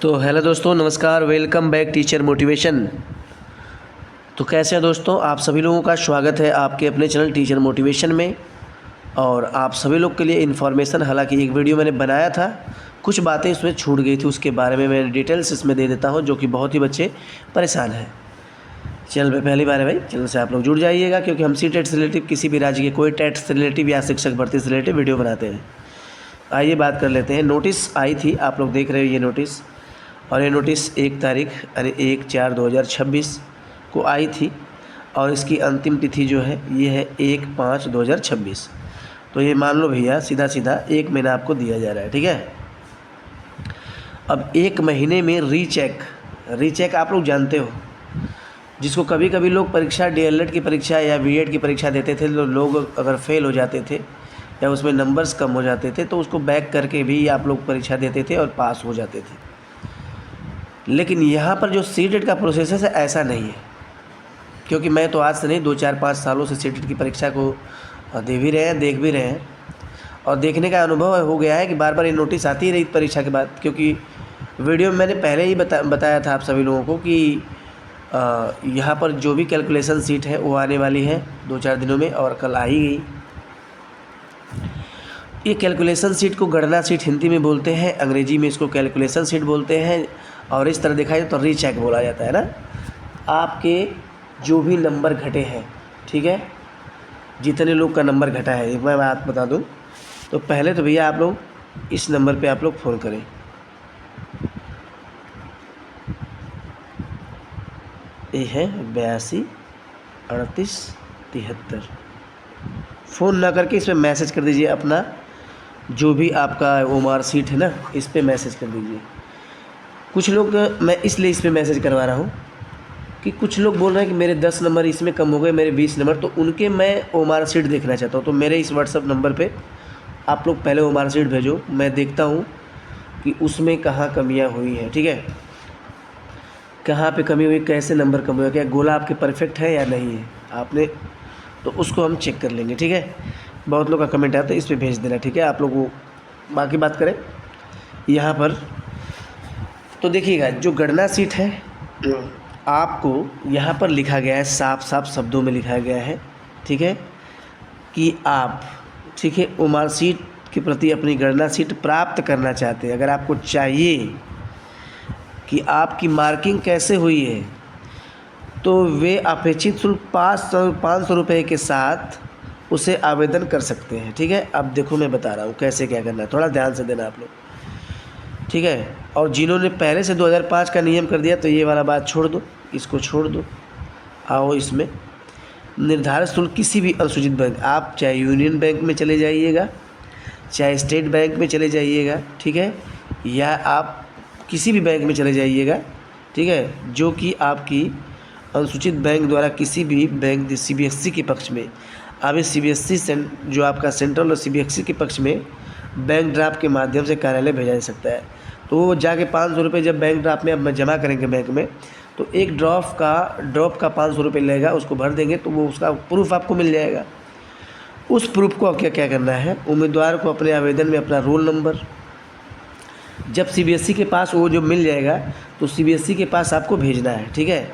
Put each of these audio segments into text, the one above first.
तो हेलो दोस्तों, नमस्कार। Welcome back teacher motivation. तो कैसे हैं दोस्तों, आप सभी लोगों का स्वागत है आपके अपने चैनल टीचर मोटिवेशन में। और आप सभी लोग के लिए इन्फॉर्मेशन, हालांकि एक वीडियो मैंने बनाया था, कुछ बातें इसमें छूट गई थी, उसके बारे में मैं डिटेल्स इसमें दे देता हूं, जो कि बहुत ही बच्चे परेशान हैं। चैनल पे पहली बार है भाई, चैनल से आप लोग जुड़ जाइएगा, क्योंकि हम सी टेट से रिलेटिव, किसी भी राज्य के कोई टेट से रिलेटिव या शिक्षक भर्ती से रिलेटिव वीडियो बनाते हैं। आइए बात कर लेते हैं। नोटिस आई थी, आप लोग देख रहे हो ये नोटिस, और ये नोटिस 1/4/2026 को आई थी, और इसकी अंतिम तिथि जो है ये है 1/5/2026। तो ये मान लो भैया, सीधा सीधा 1 महीना आपको दिया जा रहा है, ठीक है। अब 1 महीने में रीचेक आप लोग जानते हो, जिसको कभी कभी लोग परीक्षा डीएलएड की परीक्षा या बीएड की परीक्षा देते थे, तो लोग अगर फेल हो जाते थे या उसमें नंबर्स कम हो जाते थे, तो उसको बैक करके भी आप लोग परीक्षा देते थे और पास हो जाते थे। लेकिन यहाँ पर जो सीटेट का प्रोसेस है ऐसा नहीं है, क्योंकि मैं तो आज से नहीं, 2-4-5 सालों से सीटेट की परीक्षा को दे भी रहे हैं, देख भी रहे हैं, और देखने का अनुभव हो गया है कि बार बार ये नोटिस आती ही रही परीक्षा के बाद। क्योंकि वीडियो में मैंने पहले ही बताया था आप सभी लोगों को कि यहाँ पर जो भी कैलकुलेशन सीट है वो आने वाली है 2-4 दिनों में, और कल आ ही गई। ये कैलकुलेशन सीट को गणना सीट हिंदी में बोलते हैं, अंग्रेजी में इसको कैलकुलेशन सीट बोलते हैं, और इस तरह देखा जाए तो रीचेक बोला जाता है ना। आपके जो भी नंबर घटे हैं, ठीक है, जितने लोग का नंबर घटा है, एक मैं बात बता दूं, तो पहले तो भैया आप लोग इस नंबर पे आप लोग फ़ोन करें। ये है 82 38 73। फ़ोन ना करके इसमें मैसेज कर दीजिए अपना, जो भी आपका ओमार सीट है ना, इस पर मैसेज कर दीजिए। कुछ लोग, मैं इसलिए इस पर मैसेज करवा रहा हूँ कि कुछ लोग बोल रहे हैं कि मेरे 10 नंबर इसमें कम हो गए, मेरे 20 नंबर, तो उनके मैं ओमार सीट देखना चाहता हूँ। तो मेरे इस व्हाट्सअप नंबर पे आप लोग पहले ओमार सीट भेजो, मैं देखता हूँ कि उसमें कहाँ कमियाँ हुई हैं, ठीक है, कहाँ पे कमी हुई, कैसे नंबर कम हुआ, क्या गोला आपके परफेक्ट है या नहीं है आपने, तो उसको हम चेक कर लेंगे, ठीक है। बहुत लोग का कमेंट आता है, इस पर भेज देना, ठीक है। आप लोग वो बाकी बात करें यहाँ पर, तो देखिएगा जो गणना सीट है आपको यहाँ पर लिखा गया है, साफ साफ शब्दों में लिखा गया है, ठीक है, कि आप, ठीक है, ओमार सीट के प्रति अपनी गणना सीट प्राप्त करना चाहते हैं। अगर आपको चाहिए कि आपकी मार्किंग कैसे हुई है, तो वे अपेक्षित शुल्क 500 रुपये के साथ उसे आवेदन कर सकते हैं, ठीक है। अब देखो मैं बता रहा हूँ कैसे क्या करना है, थोड़ा ध्यान से देना आप लोग, ठीक है। और जिन्होंने पहले से 2005 का नियम कर दिया, तो ये वाला बात छोड़ दो, इसको छोड़ दो। आओ इसमें निर्धारित शुल्क किसी भी अनुसूचित बैंक, आप चाहे यूनियन बैंक में चले जाइएगा, चाहे स्टेट बैंक में चले जाइएगा, ठीक है, या आप किसी भी बैंक में चले जाइएगा, ठीक है, जो कि आपकी अनुसूचित बैंक द्वारा किसी भी बैंक सीबीएसई के पक्ष में, अब सीबीएसई जो आपका सेंट्रल और सीबीएसई के पक्ष में बैंक ड्राफ्ट के माध्यम से कार्यालय भेजा जा सकता है। तो वो जाके 500 रुपये जब बैंक ड्राफ्ट में अब जमा करेंगे बैंक में, तो एक ड्रॉप का 500 रुपये लगेगा, उसको भर देंगे तो वो उसका प्रूफ आपको मिल जाएगा। उस प्रूफ को क्या करना है, उम्मीदवार को अपने आवेदन में अपना रोल नंबर, जब सीबीएसई के पास वो जो मिल जाएगा, तो सीबीएसई के पास आपको भेजना है, ठीक है।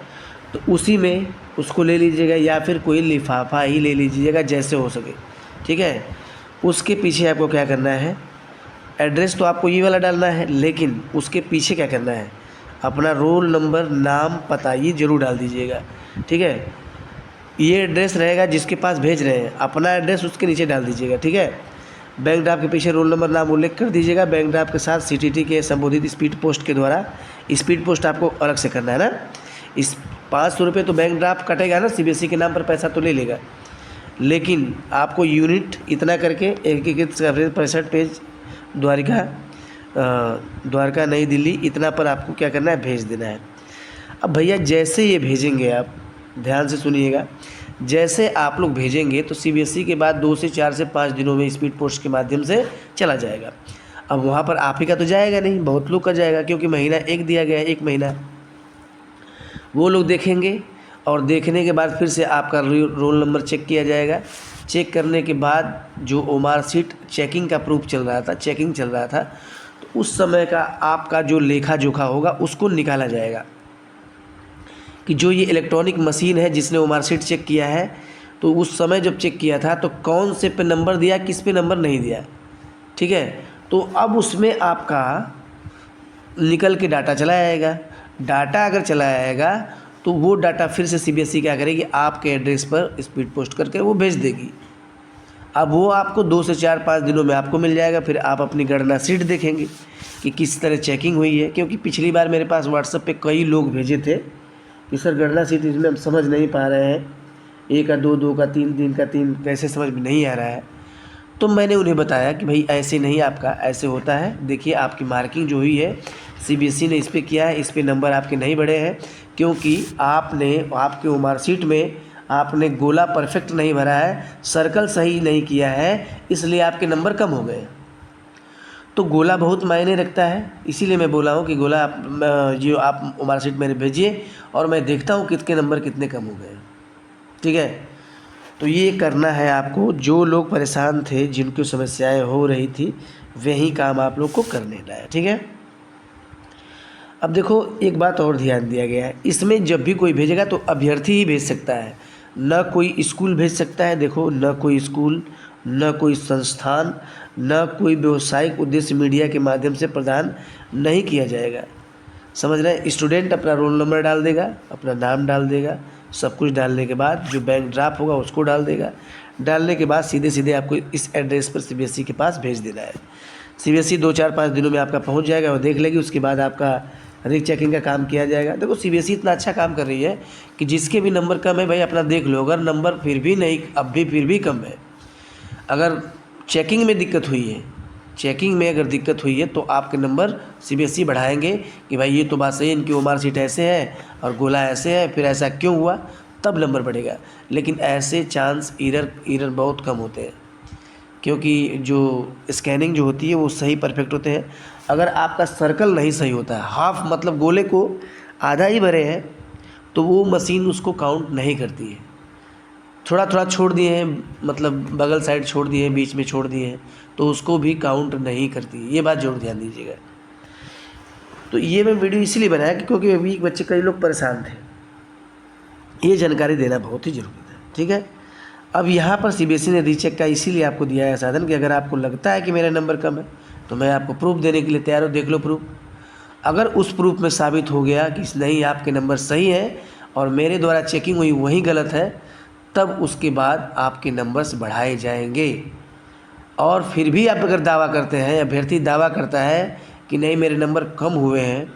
तो उसी में उसको ले लीजिएगा, या फिर कोई लिफाफा ही ले लीजिएगा, जैसे हो सके, ठीक है। उसके पीछे आपको क्या करना है, एड्रेस तो आपको ये वाला डालना है, लेकिन उसके पीछे क्या करना है, अपना रोल नंबर, नाम, पता, ये ज़रूर डाल दीजिएगा, ठीक है। ये एड्रेस रहेगा जिसके पास भेज रहे हैं, अपना एड्रेस उसके नीचे डाल दीजिएगा, ठीक है। बैंक ड्राफ्ट के पीछे रोल नंबर, नाम उल्लेख कर दीजिएगा। बैंक ड्राफ्ट के साथ सीटीटी के संबोधित स्पीड पोस्ट के द्वारा, स्पीड पोस्ट आपको अलग से करना है ना। इस 500 रुपये तो बैंक ड्राफ्ट कटेगा ना, सीबीएसई के नाम पर पैसा तो ले लेगा, लेकिन आपको यूनिट इतना करके एकीकृत 65 पेज द्वारका नई दिल्ली, इतना पर आपको क्या करना है, भेज देना है। अब भैया जैसे ये भेजेंगे, आप ध्यान से सुनिएगा, जैसे आप लोग भेजेंगे तो सीबीएसई के बाद 2 से 4 से 5 दिनों में स्पीड पोस्ट के माध्यम से चला जाएगा। अब वहाँ पर आप ही का तो जाएगा नहीं, बहुत लोग का जाएगा, क्योंकि महीना एक दिया गया है, 1 महीना वो लोग देखेंगे, और देखने के बाद फिर से आपका रोल नंबर चेक किया जाएगा। चेक करने के बाद जो ओमार सीट चेकिंग का प्रूफ चल रहा था, चेकिंग चल रहा था, तो उस समय का आपका जो लेखा जोखा होगा उसको निकाला जाएगा कि जो ये इलेक्ट्रॉनिक मशीन है जिसने वो मार्कशीट चेक किया है, तो उस समय जब चेक किया था तो कौन से पे नंबर दिया, किस पे नंबर नहीं दिया। ठीक है, तो अब उसमें आपका निकल के डाटा चला आएगा। डाटा अगर चला आएगा तो वो डाटा फिर से सीबीएसई क्या करेगी, आपके एड्रेस पर स्पीड पोस्ट करके वो भेज देगी। अब वो आपको 2 से 4-5 दिनों में आपको मिल जाएगा। फिर आप अपनी गणना शीट देखेंगे कि किस तरह चेकिंग हुई है, क्योंकि पिछली बार मेरे पास व्हाट्सएप पे कई लोग भेजे थे कि सर गणना शीट इसमें हम समझ नहीं पा रहे हैं, 1 का 2, 2 का 3, 3 का 3 कैसे समझ में नहीं आ रहा है। तो मैंने उन्हें बताया कि भाई ऐसे नहीं, आपका ऐसे होता है। देखिए आपकी मार्किंग जो हुई है सीबीएसई ने इस पे किया है, इस पे नंबर आपके नहीं बढ़े हैं क्योंकि आपने आपके वो मार्कशीट में आपने गोला परफेक्ट नहीं भरा है, सर्कल सही नहीं किया है, इसलिए आपके नंबर कम हो गए। तो गोला बहुत मायने रखता है, इसीलिए मैं बोला हूँ कि गोला आप जो आप मार्कशीट मेरे भेजिए और मैं देखता हूँ कितने नंबर कितने कम हो गए। ठीक है, तो ये करना है आपको। जो लोग परेशान थे, जिनको समस्याएं हो रही थी, वही काम आप लोग को करने का है। ठीक है, अब देखो एक बात और ध्यान दिया गया है, इसमें जब भी कोई भेजेगा तो अभ्यर्थी ही भेज सकता है, न कोई स्कूल भेज सकता है। देखो, न कोई स्कूल, न कोई संस्थान, न कोई व्यावसायिक उद्देश्य मीडिया के माध्यम से प्रदान नहीं किया जाएगा। समझ रहे हैं? स्टूडेंट अपना रोल नंबर डाल देगा, अपना नाम डाल देगा, सब कुछ डालने के बाद जो बैंक ड्राफ्ट होगा उसको डाल देगा। डालने के बाद सीधे सीधे आपको इस एड्रेस पर सीबीएसई के पास भेज देना है। सीबीएसई 2-4-5 दिनों में आपका पहुंच जाएगा और देख लेगी। उसके बाद आपका रीचेकिंग का काम किया जाएगा। देखो सीबीएसई इतना अच्छा काम कर रही है कि जिसके भी नंबर कम है भाई अपना देख लो। अगर नंबर फिर भी नहीं, अब भी फिर भी कम है, अगर चेकिंग में दिक्कत हुई है, चेकिंग में अगर दिक्कत हुई है तो आपके नंबर सीबीएसई बढ़ाएंगे कि भाई ये तो बात सही है, इनकी ओमार सीट ऐसे है और गोला ऐसे है, फिर ऐसा क्यों हुआ, तब नंबर बढ़ेगा। लेकिन ऐसे चांस एरर बहुत कम होते हैं क्योंकि जो स्कैनिंग जो होती है वो सही परफेक्ट होते हैं। अगर आपका सर्कल नहीं सही होता है, हाफ मतलब गोले को आधा ही भरे हैं, तो वो मशीन उसको काउंट नहीं करती है। थोड़ा थोड़ा छोड़ दिए हैं, मतलब बगल साइड छोड़ दिए हैं, बीच में छोड़ दिए हैं, तो उसको भी काउंट नहीं करती। ये बात जरूर ध्यान दीजिएगा। तो ये मैं वीडियो इसलिए बनाया कि क्योंकि अभी बच्चे कई लोग परेशान थे, ये जानकारी देना बहुत ही ज़रूरी था। ठीक है, अब यहाँ पर सीबीएसई ने रीचेक का इसीलिए आपको दिया है साधन कि अगर आपको लगता है कि मेरा नंबर कम है तो मैं आपको प्रूफ देने के लिए तैयार हूँ, देख लो प्रूफ। अगर उस प्रूफ में साबित हो गया कि नहीं आपके नंबर सही है और मेरे द्वारा चेकिंग हुई वही गलत है, तब उसके बाद आपके नंबर्स बढ़ाए जाएंगे। और फिर भी आप अगर दावा करते हैं, अभ्यर्थी दावा करता है कि नहीं मेरे नंबर कम हुए हैं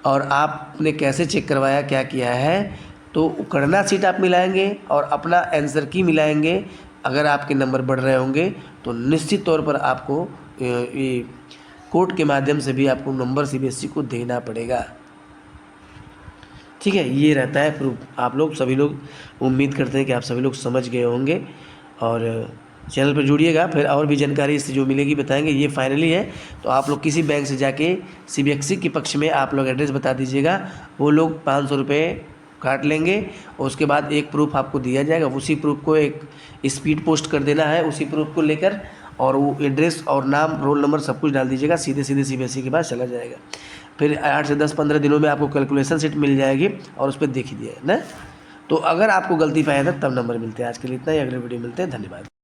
और आपने कैसे चेक करवाया, क्या किया है, तो गणना सीट आप मिलाएंगे और अपना आंसर की मिलाएंगे। अगर आपके नंबर बढ़ रहे होंगे तो निश्चित तौर पर आपको ये कोर्ट के माध्यम से भी आपको नंबर सीबीएसई को देना पड़ेगा। ठीक है, ये रहता है प्रूफ। आप लोग सभी लोग, उम्मीद करते हैं कि आप सभी लोग समझ गए होंगे और चैनल पर जुड़िएगा। फिर और भी जानकारी इससे जो मिलेगी बताएंगे। ये फाइनली है, तो आप लोग किसी बैंक से जाके सीबीएसई के पक्ष में आप लोग एड्रेस बता दीजिएगा, वो लोग 500 रुपये काट लेंगे और उसके बाद एक प्रूफ आपको दिया जाएगा। उसी प्रूफ को एक स्पीड पोस्ट कर देना है, उसी प्रूफ को लेकर, और वो एड्रेस और नाम, रोल नंबर सब कुछ डाल दीजिएगा, सीधे सीधे सीबीएसई के पास चला जाएगा। फिर 8 से 10-15 दिनों में आपको कैलकुलेशन शीट मिल जाएगी और उस पर देख ही दिया ना। तो अगर आपको गलती पाया था तब नंबर मिलते हैं। आज के लिए इतना ही, अगले वीडियो मिलते हैं। धन्यवाद।